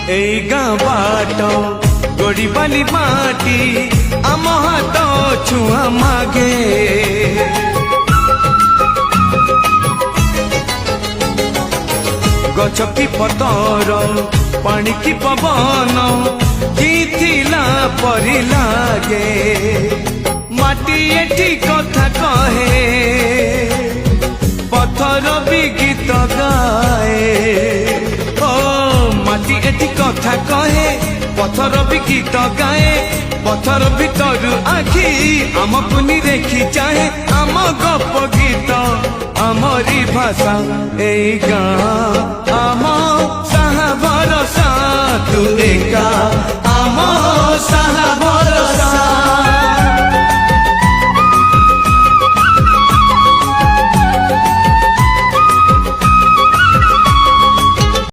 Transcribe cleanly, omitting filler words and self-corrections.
এই গাঁ বাট গড়ি বালি মাটি আম হাত ছুয়া মাগে গছ কি পতর পানি কি পবন গীতিলা পরি লাগে মাটি এটি কথা কহে পথর বি গীত গায়ে ও মাটি এটি কথা কহে পথর বি গীত গায়ে পথর ভিতরু আখি আমকু নিরেখি চাহে আম গপ গীত আমরি ভাষা এই গাঁ আম